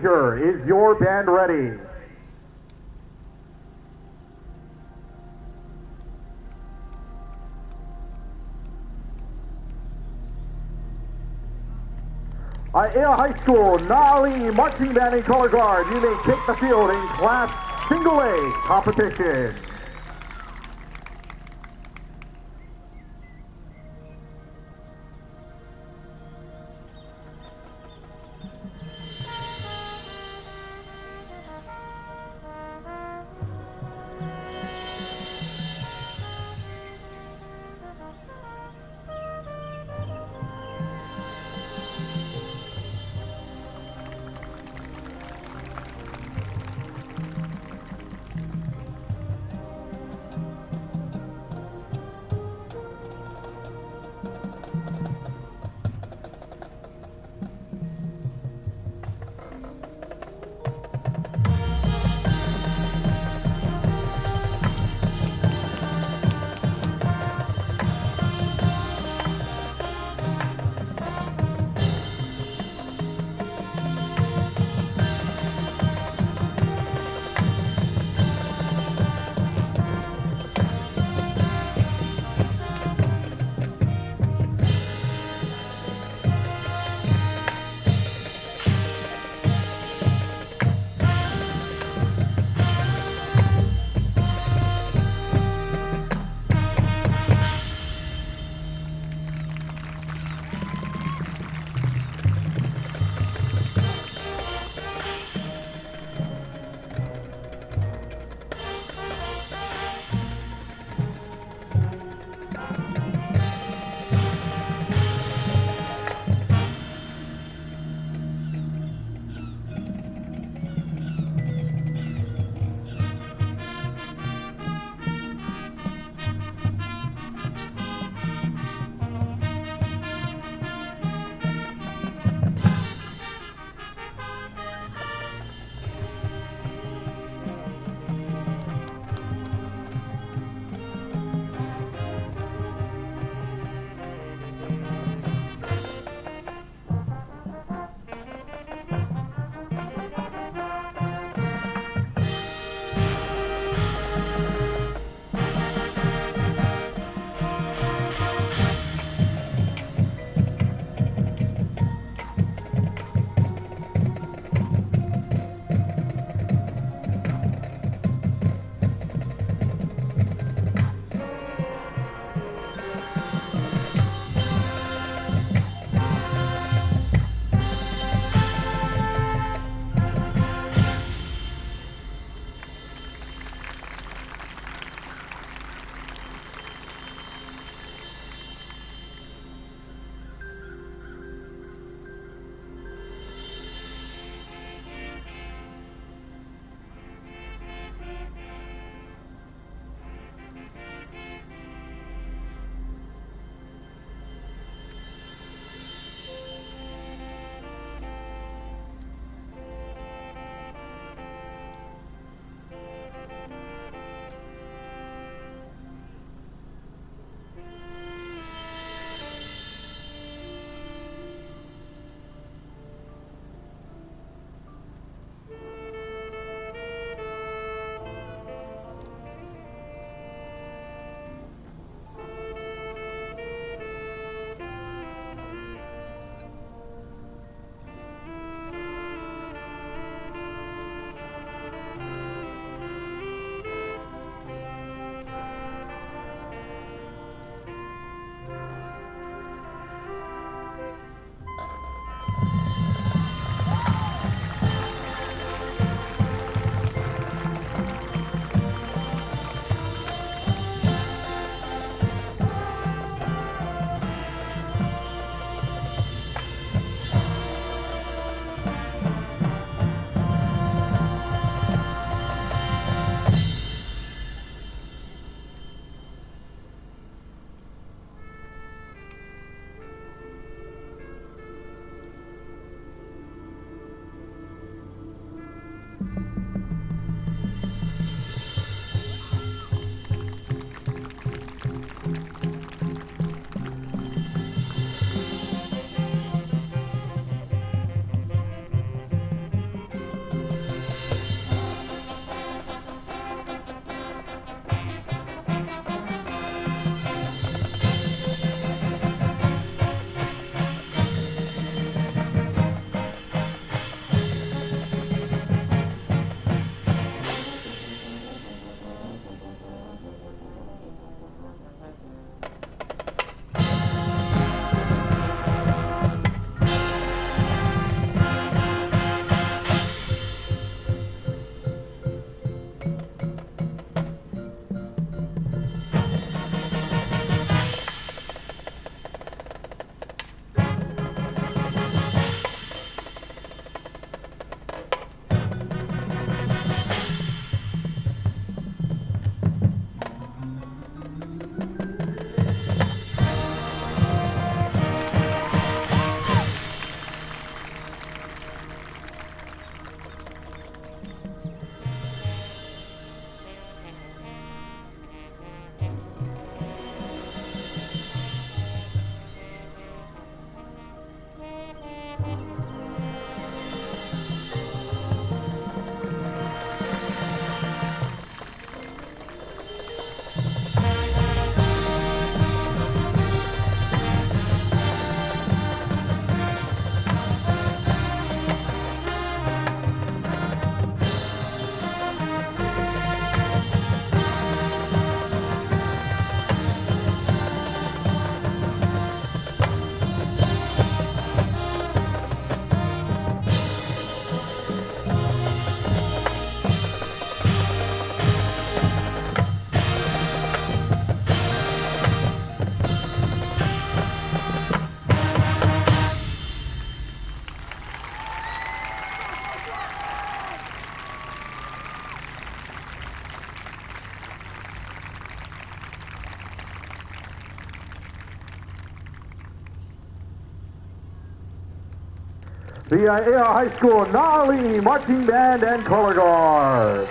Major, is your band ready? Aiea High School, 𝗦𝗨𝗕𝗏𝗏 Marching Band and Color Guard, you may take the field in Class Single A competition. the Aiea High School 𝗦𝗨𝗕𝗦𝗖𝗥𝗕𝗕𝗘 Marching Band and Color Guard.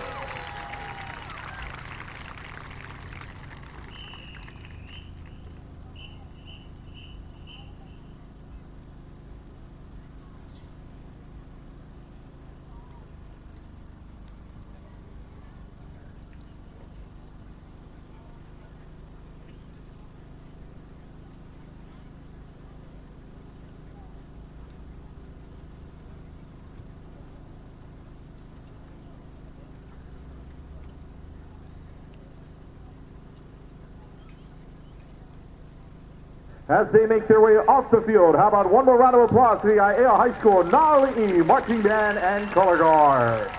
As they make their way off the field, how about one more round of applause for the Aiea High School 𝗦𝗨𝗕𝗦𝗖𝗥𝗕𝗕𝗘 Marching Band and Color Guard.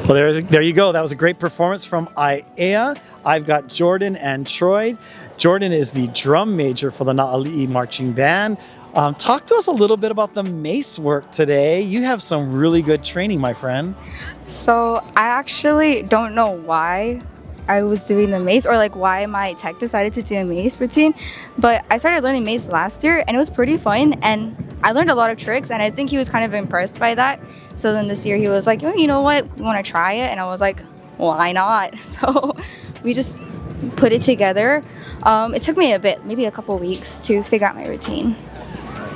Well, there you go. That was a great performance from Aiea. I've got Jordan and Troy. Jordan is the drum major for the 𝗦𝗨𝗕𝗦𝗖𝗥𝗕𝗕𝗘 Marching Band. Talk to us a little bit about the mace work today. You have some really good training, my friend. So I actually don't know why I was doing the mace or like why my tech decided to do a mace routine, but I started learning mace last year and it was pretty fun and I learned a lot of tricks and I think he was kind of impressed by that. So then this year he was like, oh, you know what, you want to try it? And I was like, why not? So we just put it together. It took me a bit, maybe a couple weeks to figure out my routine.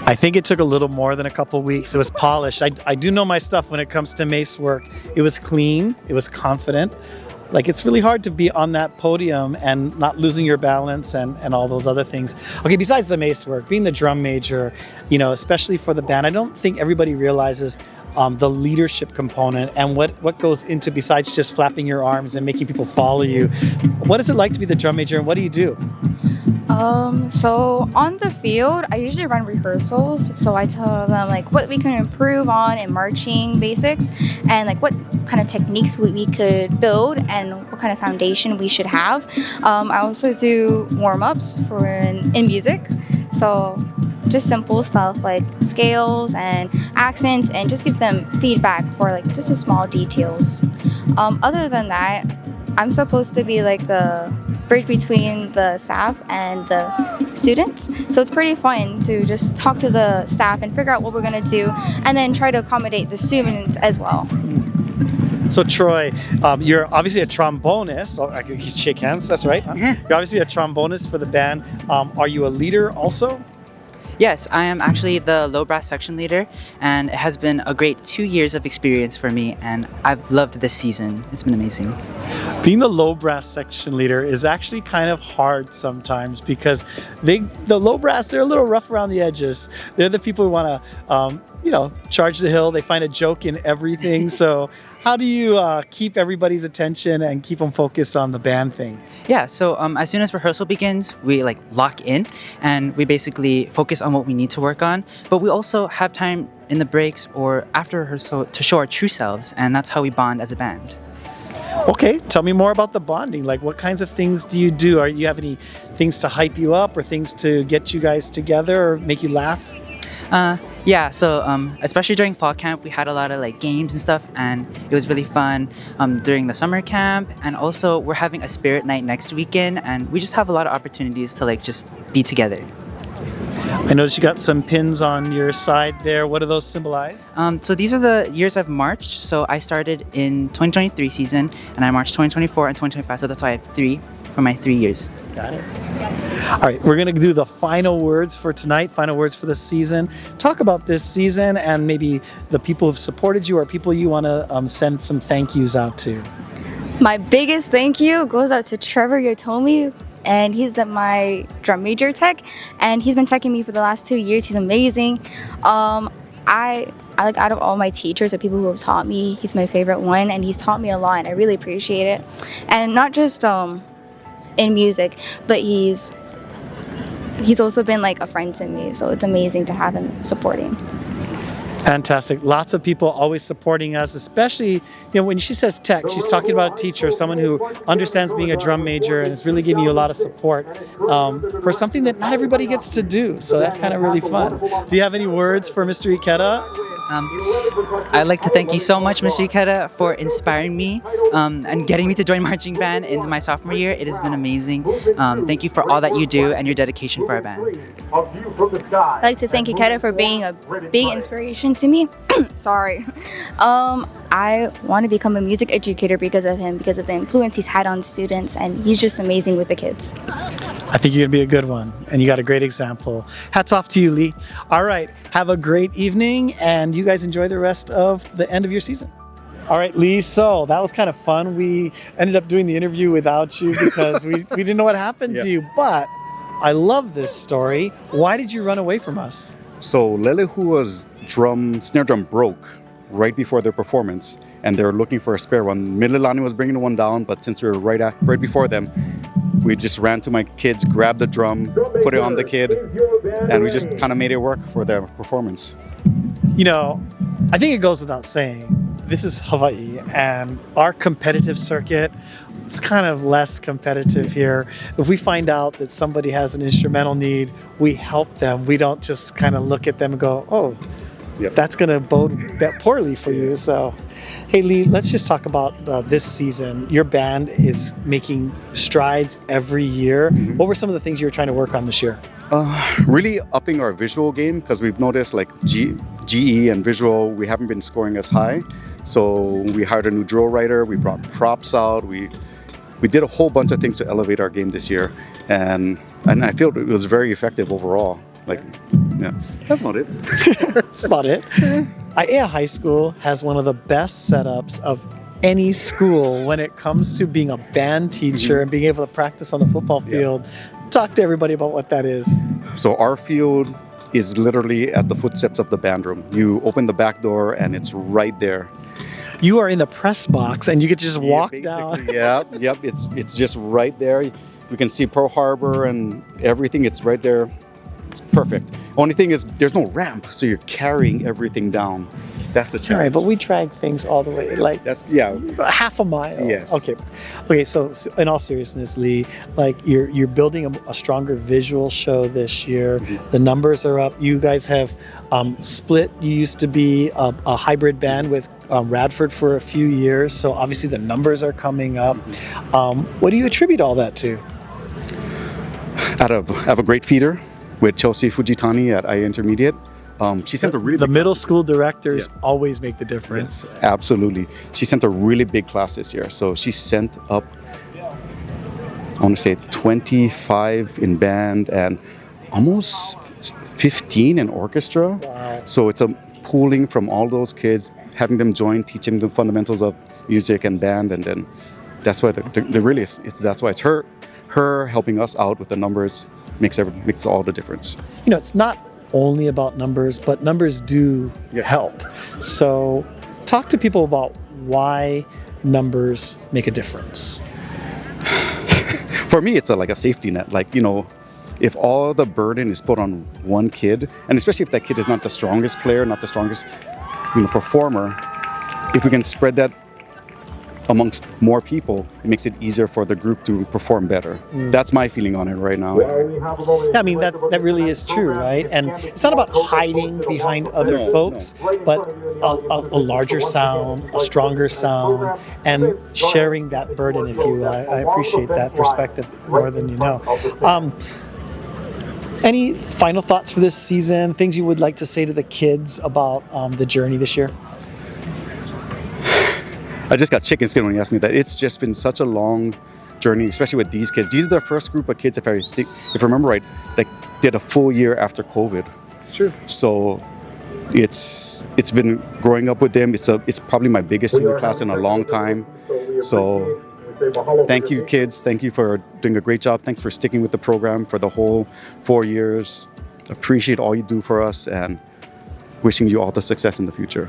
I think it took a little more than a couple weeks. It was polished. I do know my stuff when it comes to mace work. It was clean, it was confident. Like, it's really hard to be on that podium and not losing your balance and all those other things. Okay, besides the mace work, being the drum major, you know, especially for the band, I don't think everybody realizes the leadership component and what goes into besides just flapping your arms and making people follow you. What is it like to be the drum major and what do you do? So on the field, I usually run rehearsals. So I tell them like what we can improve on in marching basics and like what kind of techniques we could build and what kind of foundation we should have. I also do warm-ups for in music. So just simple stuff like scales and accents and just give them feedback for like just the small details. Other than that, I'm supposed to be like the bridge between the staff and the students. So it's pretty fun to just talk to the staff and figure out what we're going to do and then try to accommodate the students as well. So Troy, you're obviously a trombonist. Oh, I could shake hands, that's right. You're obviously a trombonist for the band. Are you a leader also? Yes, I am actually the low brass section leader, and it has been a great 2 years of experience for me, and I've loved this season. It's been amazing. Being the low brass section leader is actually kind of hard sometimes because the low brass, they're a little rough around the edges. They're the people who want to, charge the hill. They find a joke in everything. So how do you keep everybody's attention and keep them focused on the band thing? Yeah, so as soon as rehearsal begins, we like lock in and we basically focus on what we need to work on. But we also have time in the breaks or after rehearsal to show our true selves, and that's how we bond as a band. Okay, tell me more about the bonding. Like, what kinds of things do you do? Are you have any things to hype you up or things to get you guys together or make you laugh? Yeah, so especially during fall camp, we had a lot of like games and stuff, and it was really fun during the summer camp. And also, we're having a spirit night next weekend, and we just have a lot of opportunities to like just be together. I noticed you got some pins on your side there. What do those symbolize? So these are the years I've marched. So I started in 2023 season, and I marched 2024 and 2025. So that's why I have 3 for my 3 years. Got it. All right, we're going to do the final words for tonight, final words for the season. Talk about this season and maybe the people who've supported you or people you want to send some thank yous out to. My biggest thank you goes out to Trevor Yotomi, and he's my drum major tech, and he's been teching me for the last 2 years. He's amazing. I like out of all my teachers or people who have taught me, he's my favorite one, and he's taught me a lot, and I really appreciate it. And not just in music, but he's also been like a friend to me, so it's amazing to have him supporting. Fantastic. Lots of people always supporting us, especially, when she says tech, she's talking about a teacher, someone who understands being a drum major and is really giving you a lot of support for something that not everybody gets to do. So that's kind of really fun. Do you have any words for Mr. Ikeda? I'd like to thank you so much, Mr. Ikeda, for inspiring me and getting me to join marching band in my sophomore year. It has been amazing. Thank you for all that you do and your dedication for our band. I'd like to thank Ikeda for being a big inspiration to me. Sorry. I want to become a music educator because of him, because of the influence he's had on students, and he's just amazing with the kids. I think you're going to be a good one, and you got a great example. Hats off to you, Lee. All right, have a great evening, and you guys enjoy the rest of the end of your season. All right, Lee, so that was kind of fun. We ended up doing the interview without you because we didn't know what happened to you, but I love this story. Why did you run away from us? So 𝗕𝗏𝗕𝗦𝗕's snare drum broke right before their performance, and they were looking for a spare one. Mililani was bringing one down, but since we were right before them, we just ran to my kids, grabbed the drum, put it on the kid, and we just kind of made it work for their performance. You know, I think it goes without saying, this is Hawaii, and our competitive circuit, it's kind of less competitive here. If we find out that somebody has an instrumental need, we help them. We don't just kind of look at them and go, oh, that's going to bode poorly for you. So, hey, Lee, let's just talk about this season. Your band is making strides every year. What were some of the things you were trying to work on this year? Really upping our visual game, because we've noticed like GE and visual, we haven't been scoring as high. So we hired a new drill writer, we brought props out, we did a whole bunch of things to elevate our game this year. And I feel it was very effective overall. Like, yeah, that's about it. That's about it. Aiea High School has one of the best setups of any school when it comes to being a band teacher and being able to practice on the football field. Talk to everybody about what that is. So our field is literally at the footsteps of the band room. You open the back door and it's right there. You are in the press box and you get to just walk down. Yep. It's just right there. You can see Pearl Harbor and everything. It's right there. It's perfect. Only thing is there's no ramp, so you're carrying everything down. That's the challenge. All right, but we drag things all the way, like half a mile. Yes. Okay. So in all seriousness, Lee, like you're building a stronger visual show this year. The numbers are up. You guys have split. You used to be a hybrid band with Radford for a few years, so obviously the numbers are coming up. What do you attribute all that to? I have a great feeder with Chelsea Fujitani at Aiea Intermediate. She sent the middle school directors always make the difference. Yes, absolutely. She sent a really big class this year. So she sent up, I want to say 25 in band and almost 15 in orchestra. Wow. So it's a pooling from all those kids, having them join, teaching the fundamentals of music and band, and then that's why that's why it's her helping us out with the numbers makes all the difference. You know, it's not only about numbers, but numbers do help. So talk to people about why numbers make a difference. For me, it's like a safety net. Like, you know, if all the burden is put on one kid, and especially if that kid is not the strongest player, not the strongest performer, if we can spread that amongst more people, it makes it easier for the group to perform better. That's my feeling on it right now. Yeah, I mean, that really is true, right? And it's not about hiding behind other folks, but a larger sound, a stronger sound, and sharing that burden, if you will. I appreciate that perspective more than you know. Any final thoughts for this season? Things you would like to say to the kids about the journey this year? I just got chicken skin when you asked me that. It's just been such a long journey, especially with these kids. These are the first group of kids, if I remember right, that did a full year after COVID. It's true. So it's been growing up with them. It's probably my biggest senior class in a long time. So thank you, kids. Thank you for doing a great job. Thanks for sticking with the program for the whole 4 years. Appreciate all you do for us and wishing you all the success in the future.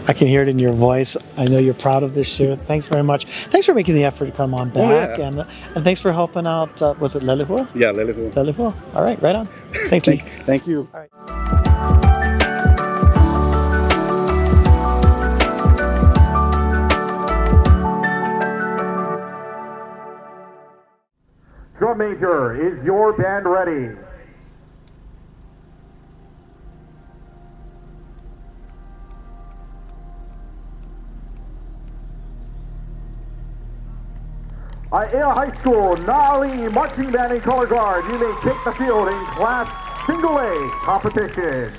I can hear it in your voice. I know you're proud of this year. Thanks very much. Thanks for making the effort to come on back. And thanks for helping out, was it 𝗕𝗏𝗕𝗦𝗕𝗏? Yeah, 𝗕𝗏𝗕𝗏. 𝗕𝗏𝗕𝗏. All right, right on. Thanks, Lee. Thank you. All right. Drum major, is your band ready? Aiea High School 𝗦𝗨𝗕𝗦𝗕 Marching Band and Color Guard, you may take the field in Class Single A competition.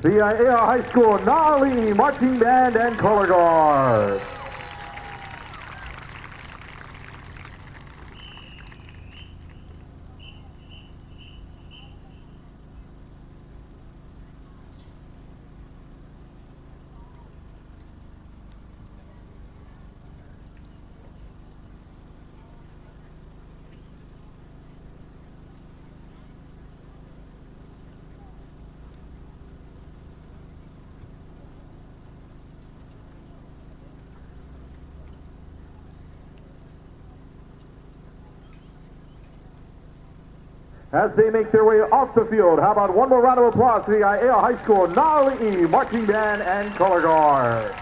the Aiea High School 𝗦𝗨𝗕𝗏𝗏 Marching Band and Color Guard. As they make their way off the field, how about one more round of applause for the Aiea High School 𝗦𝗨𝗕𝗏𝗏 Marching Band and Color Guard.